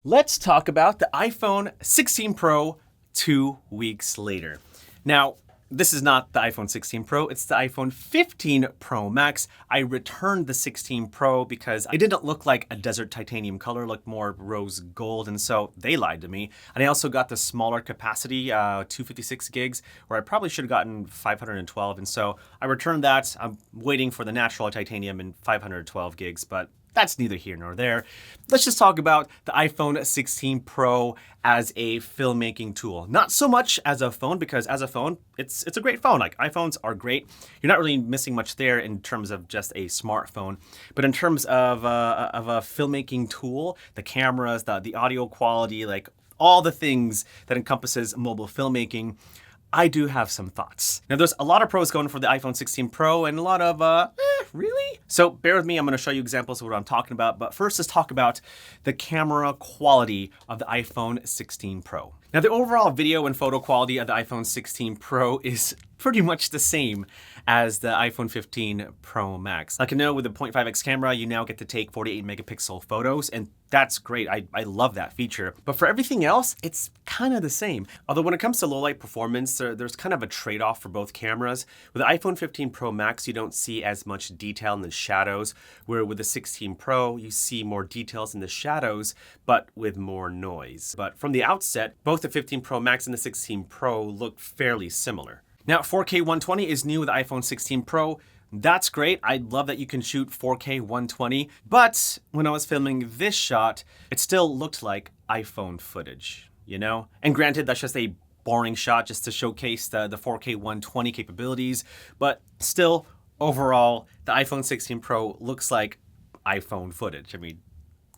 Let's talk about the iPhone 16 Pro 2 weeks later. Now, this is not the iPhone 16 Pro, it's the iPhone 15 Pro Max. I returned the 16 Pro because it didn't look like a desert titanium color, it looked more rose gold, and so they lied to me. And I also got the smaller capacity, 256 gigs, where I probably should have gotten 512, and so I returned that. I'm waiting for the natural titanium and 512 gigs, but that's neither here nor there. Let's just talk about the iPhone 16 Pro as a filmmaking tool. Not so much as a phone, because as a phone, it's a great phone. Like, iPhones are great. You're not really missing much there in terms of just a smartphone. But in terms of a filmmaking tool, the cameras, the audio quality, like all the things that encompasses mobile filmmaking, I do have some thoughts. Now, there's a lot of pros going for the iPhone 16 Pro and a lot of, really? So bear with me, I'm gonna show you examples of what I'm talking about, but first let's talk about the camera quality of the iPhone 16 Pro. Now, the overall video and photo quality of the iPhone 16 Pro is pretty much the same as the iPhone 15 Pro Max. Like, I know with the 0.5x camera, you now get to take 48 megapixel photos, and that's great. I love that feature. But for everything else, it's kind of the same. Although when it comes to low light performance, there's kind of a trade-off for both cameras. With the iPhone 15 Pro Max, you don't see as much detail in the shadows, where with the 16 Pro, you see more details in the shadows, but with more noise. But from the outset, both the 15 Pro Max and the 16 Pro look fairly similar. Now, 4K 120 is new with the iPhone 16 Pro. That's great. I love that you can shoot 4K 120, but when I was filming this shot, it still looked like iPhone footage, you know? And granted, that's just a boring shot just to showcase the 4K 120 capabilities, but still, overall, the iPhone 16 Pro looks like iPhone footage. I mean,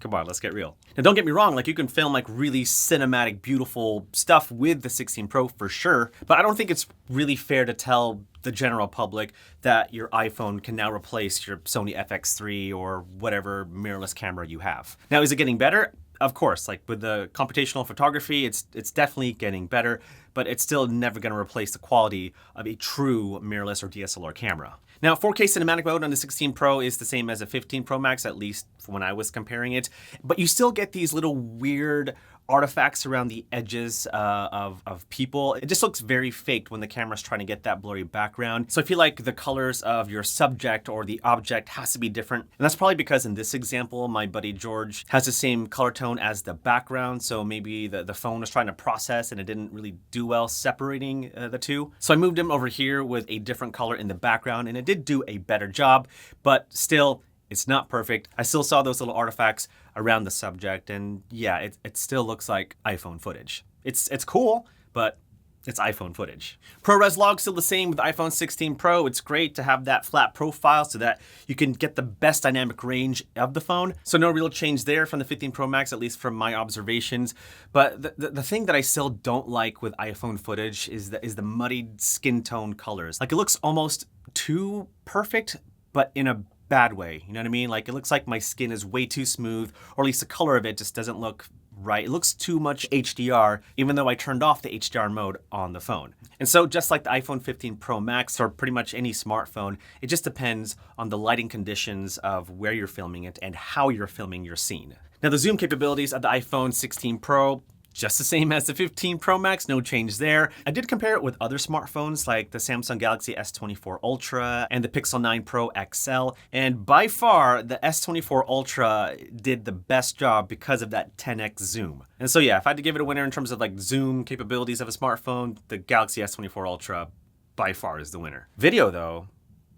come on, let's get real. Now, don't get me wrong, like, you can film like really cinematic, beautiful stuff with the 16 Pro for sure, but I don't think it's really fair to tell the general public that your iPhone can now replace your Sony FX3 or whatever mirrorless camera you have. Now, is it getting better? Of course, like with the computational photography, it's definitely getting better, but it's still never gonna replace the quality of a true mirrorless or DSLR camera. Now, 4K cinematic mode on the 16 Pro is the same as a 15 Pro Max, at least when I was comparing it, but you still get these little weird artifacts around the edges of people. It just looks very faked when the camera's trying to get that blurry background. So I feel like the colors of your subject or the object has to be different. And that's probably because in this example, my buddy George has the same color tone as the background. So maybe the phone was trying to process and it didn't really do well separating the two. So I moved him over here with a different color in the background, and it did do a better job, but still, it's not perfect. I still saw those little artifacts around the subject, and yeah, it still looks like iPhone footage. It's cool, but it's iPhone footage. ProRes LOG still the same with the iPhone 16 Pro. It's great to have that flat profile so that you can get the best dynamic range of the phone. So no real change there from the 15 Pro Max, at least from my observations. But the thing that I still don't like with iPhone footage is the muddied skin tone colors. Like, it looks almost too perfect, but in a bad way, you know what I mean? Like, it looks like my skin is way too smooth, or at least the color of it just doesn't look right. It looks too much HDR, even though I turned off the HDR mode on the phone. And so just like the iPhone 15 Pro Max, or pretty much any smartphone, it just depends on the lighting conditions of where you're filming it and how you're filming your scene. Now, the zoom capabilities of the iPhone 16 Pro, just the same as the 15 Pro Max, no change there. I did compare it with other smartphones like the Samsung Galaxy S24 Ultra and the Pixel 9 Pro XL, and by far the S24 Ultra did the best job because of that 10x zoom. And so yeah, if I had to give it a winner in terms of like zoom capabilities of a smartphone, the Galaxy S24 Ultra by far is the winner. Video though,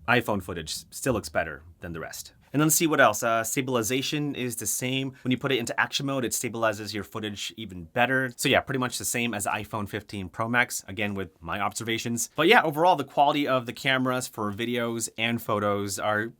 iPhone footage still looks better than the rest. And then let's see what else. Stabilization is the same. When you put it into action mode, it stabilizes your footage even better. So yeah, pretty much the same as the iPhone 15 Pro Max, again with my observations. But yeah, overall, the quality of the cameras for videos and photos are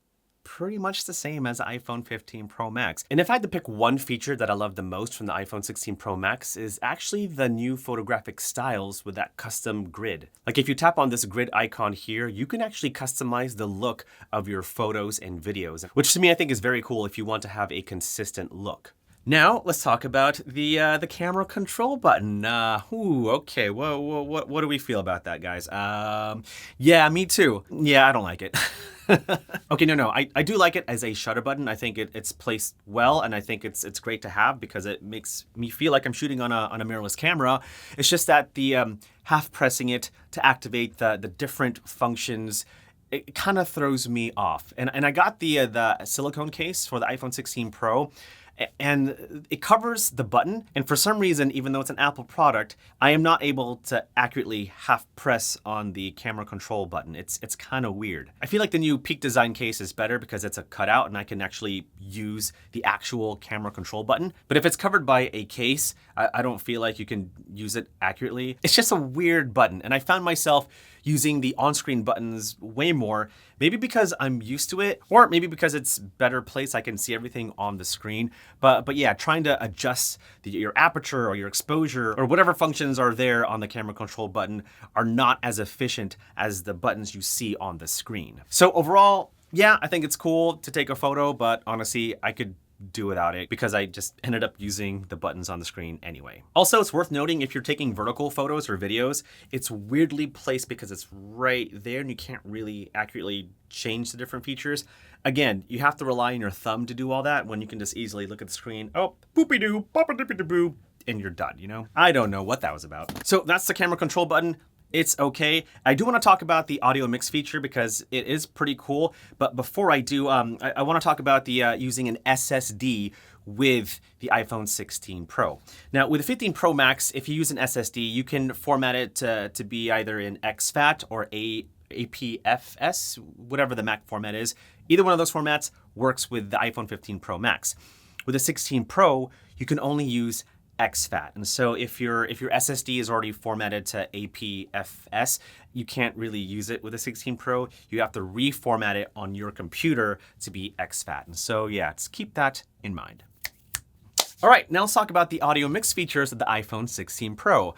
pretty much the same as the iPhone 15 Pro Max. And if I had to pick one feature that I love the most from the iPhone 16 Pro Max, is actually the new photographic styles with that custom grid. Like, if you tap on this grid icon here, you can actually customize the look of your photos and videos, which to me I think is very cool if you want to have a consistent look. Now let's talk about the camera control button. Okay. What do we feel about that, guys? Yeah, me too. Yeah, I don't like it. Okay, no, I do like it as a shutter button. I think it's placed well, and I think it's great to have because it makes me feel like I'm shooting on a mirrorless camera. It's just that the half pressing it to activate the different functions, it kind of throws me off. And I got the silicone case for the iPhone 16 Pro. And it covers the button, and for some reason, even though it's an Apple product, I am not able to accurately half press on the camera control button. It's kind of weird. I feel like the new Peak Design case is better because it's a cutout and I can actually use the actual camera control button. But if it's covered by a case, I don't feel like you can use it accurately. It's just a weird button, and I found myself using the on-screen buttons way more, maybe because I'm used to it, or maybe because it's better placed, I can see everything on the screen. But yeah, trying to adjust your aperture or your exposure or whatever functions are there on the camera control button are not as efficient as the buttons you see on the screen. So overall, yeah, I think it's cool to take a photo, but honestly, I could do without it because I just ended up using the buttons on the screen anyway. Also, it's worth noting if you're taking vertical photos or videos, it's weirdly placed because it's right there and you can't really accurately change the different features. Again, you have to rely on your thumb to do all that when you can just easily look at the screen. Oh, boopy-doo, boppa-dippy-doo, and you're done, you know? I don't know what that was about. So that's the camera control button. It's okay. I do want to talk about the audio mix feature because it is pretty cool. But before I do, I want to talk about the using an SSD with the iPhone 16 Pro. Now, with the 15 Pro Max, if you use an SSD, you can format it to be either in exFAT or APFS, whatever the Mac format is. Either one of those formats works with the iPhone 15 Pro Max. With the 16 Pro, you can only use exFAT. And so if your SSD is already formatted to APFS, you can't really use it with a 16 Pro. You have to reformat it on your computer to be exFAT. And so yeah, just keep that in mind. All right, now let's talk about the audio mix features of the iPhone 16 Pro.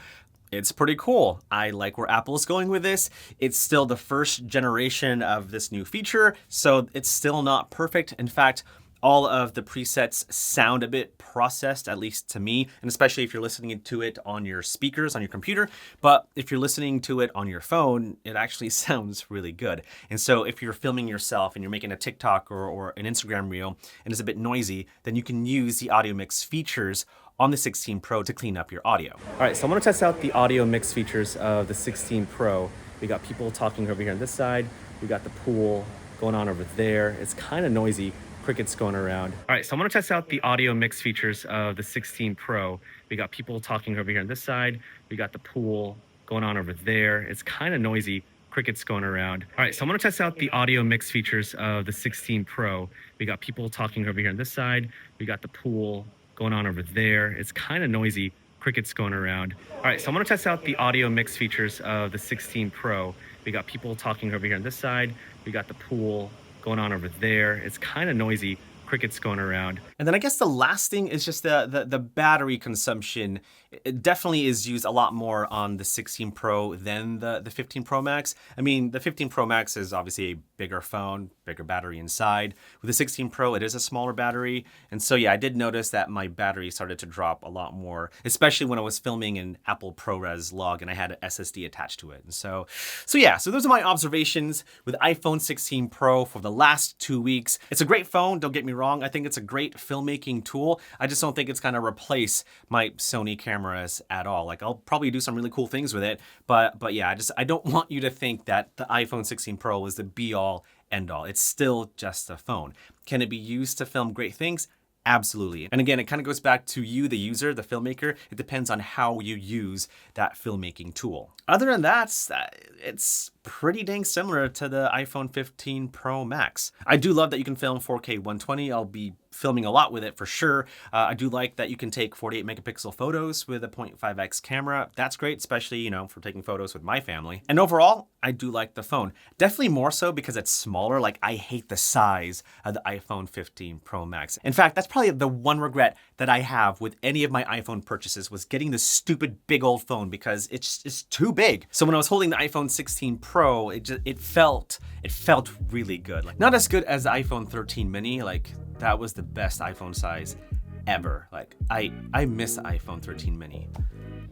It's pretty cool. I like where Apple is going with this. It's still the first generation of this new feature, so it's still not perfect. In fact, all of the presets sound a bit processed, at least to me, and especially if you're listening to it on your speakers, on your computer. But if you're listening to it on your phone, it actually sounds really good. And so if you're filming yourself and you're making a TikTok or an Instagram reel and it's a bit noisy, then you can use the audio mix features on the 16 Pro to clean up your audio. All right, so I want to test out the audio mix features of the 16 Pro. We got people talking over here on this side. We got the pool going on over there. It's kind of noisy. Crickets going around. All right, so I'm gonna test out the audio mix features of the 16 Pro. We got people talking over here on this side. We got the pool going on over there. It's kind of noisy. Crickets going around. All right, so I'm gonna test out the audio mix features of the 16 Pro. We got people talking over here on this side. We got the pool going on over there. It's kind of noisy. Crickets going around. All right, so I'm gonna test out the audio mix features of the 16 Pro. We got people talking over here on this side. We got the pool going on over there. It's kind of noisy. Crickets going around. And then I guess the last thing is just the battery consumption. It definitely is used a lot more on the 16 Pro than the 15 Pro Max. I mean, the 15 Pro Max is obviously a bigger phone, bigger battery inside. With the 16 Pro, it is a smaller battery. And so yeah, I did notice that my battery started to drop a lot more, especially when I was filming in Apple ProRes LOG and I had an SSD attached to it. And so yeah, so those are my observations with iPhone 16 Pro for the last 2 weeks. It's a great phone, don't get me wrong. I think it's a great filmmaking tool. I just don't think it's gonna replace my Sony cameras at all. Like, I'll probably do some really cool things with it, but yeah, I don't want you to think that the iPhone 16 Pro is the be all end all. It's still just a phone. Can it be used to film great things? Absolutely. And again, it kind of goes back to you, the user, the filmmaker. It depends on how you use that filmmaking tool. Other than that, it's pretty dang similar to the iPhone 15 Pro Max. I do love that you can film 4K 120. I'll be filming a lot with it for sure. I do like that you can take 48 megapixel photos with a 0.5x camera. That's great, especially, you know, for taking photos with my family. And overall, I do like the phone. Definitely more so because it's smaller. Like, I hate the size of the iPhone 15 Pro Max. In fact, that's probably the one regret that I have with any of my iPhone purchases was getting this stupid big old phone because it's too big. So when I was holding the iPhone 16 Pro, it felt really good. Like, not as good as the iPhone 13 mini. Like, that was the best iPhone size ever. Like, I miss the iPhone 13 mini.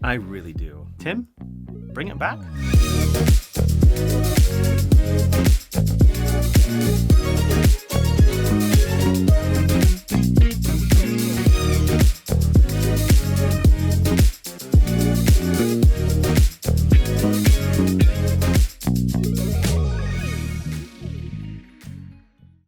I really do. Tim, bring it back.